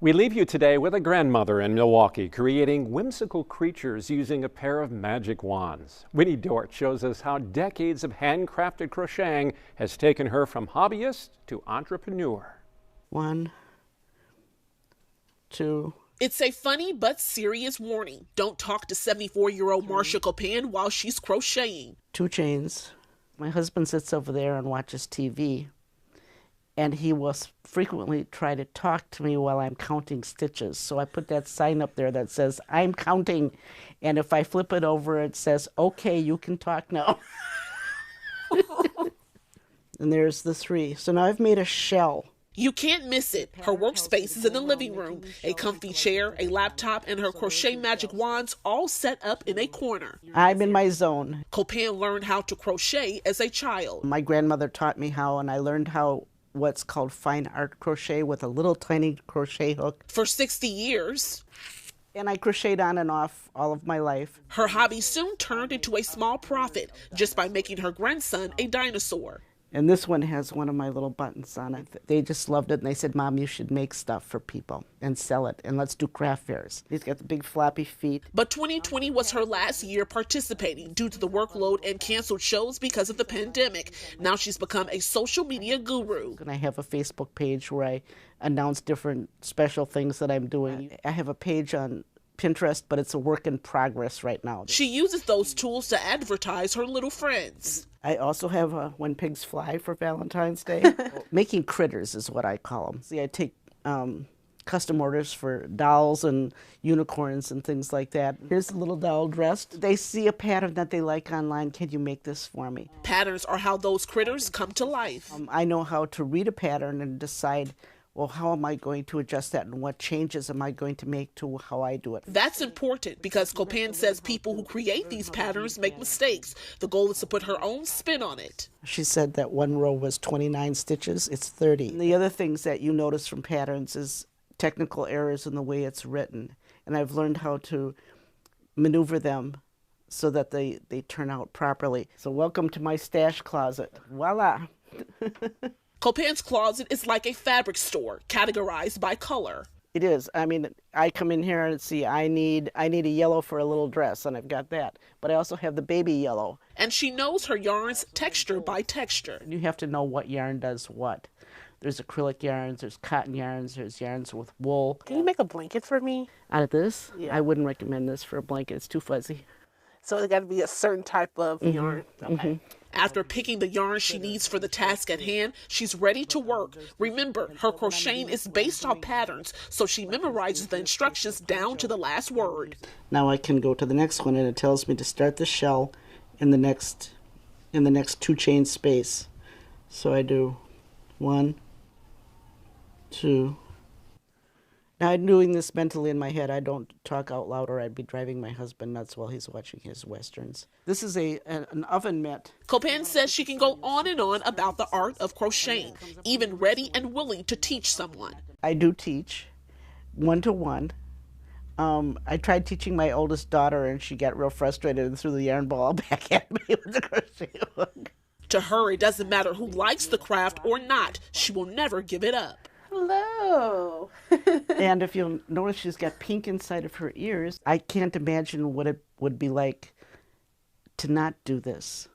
We leave you today with a grandmother in Milwaukee creating whimsical creatures using a pair of magic wands. Winnie Dortch shows us how decades of handcrafted crocheting has taken her from hobbyist to entrepreneur. 1, 2. It's a funny but serious warning. Don't talk to 74-year-old Marsha Kopan while she's crocheting. 2 chains. My husband sits over there and watches TV, and he will frequently try to talk to me while I'm counting stitches. So I put that sign up there that says, I'm counting. And if I flip it over, it says, okay, you can talk now. And there's the 3. So now I've made a shell. You can't miss it. Her workspace is in the living room. A comfy chair, a laptop, and her crochet magic wands all set up in a corner. I'm in my zone. Kopan learned how to crochet as a child. My grandmother taught me how, and I learned how what's called fine art crochet with a little tiny crochet hook. For 60 years. And I crocheted on and off all of my life. Her hobby soon turned into a small profit just by making her grandson a dinosaur. And this one has one of my little buttons on it. They just loved it, and they said, Mom, you should make stuff for people and sell it, and let's do craft fairs. He's got the big floppy feet. But 2020 was her last year participating due to the workload and canceled shows because of the pandemic. Now she's become a social media guru. And I have a Facebook page where I announce different special things that I'm doing. I have a page on Pinterest, but it's a work in progress right now. She uses those tools to advertise her little friends. I also have a When Pigs Fly for Valentine's Day. Making critters is what I call them. See, I take custom orders for dolls and unicorns and things like that. Here's a little doll dressed. They see a pattern that they like online. Can you make this for me? Patterns are how those critters come to life. I know how to read a pattern and decide, well, how am I going to adjust that and what changes am I going to make to how I do it? That's important because Kopan says people who create these patterns make mistakes. The goal is to put her own spin on it. She said that one row was 29 stitches. It's 30. And the other things that you notice from patterns is technical errors in the way it's written. And I've learned how to maneuver them so that they turn out properly. So welcome to my stash closet. Voila. Kopan's closet is like a fabric store, categorized by color. It is. I mean, I come in here and see I need a yellow for a little dress, and I've got that. But I also have the baby yellow. And she knows her yarns texture by texture. You have to know what yarn does what. There's acrylic yarns, there's cotton yarns, there's yarns with wool. Can you make a blanket for me? Out of this? Yeah. I wouldn't recommend this for a blanket. It's too fuzzy. So it's got to be a certain type of yarn. Okay. After picking the yarn she needs for the task at hand, she's ready to work. Remember, her crocheting is based on patterns, so she memorizes the instructions down to the last word. Now I can go to the next one, and it tells me to start the shell in the next 2 chain space. So I do 1, 2. Now I'm doing this mentally in my head. I don't talk out loud or I'd be driving my husband nuts while he's watching his westerns. This is an oven mitt. Kopan says she can go on and on about the art of crocheting, even ready and willing to teach someone. I do teach, 1-to-1. I tried teaching my oldest daughter and she got real frustrated and threw the yarn ball back at me with the crochet hook. To her, it doesn't matter who likes the craft or not. She will never give it up. Hello. And if you'll notice, she's got pink inside of her ears. I can't imagine what it would be like to not do this.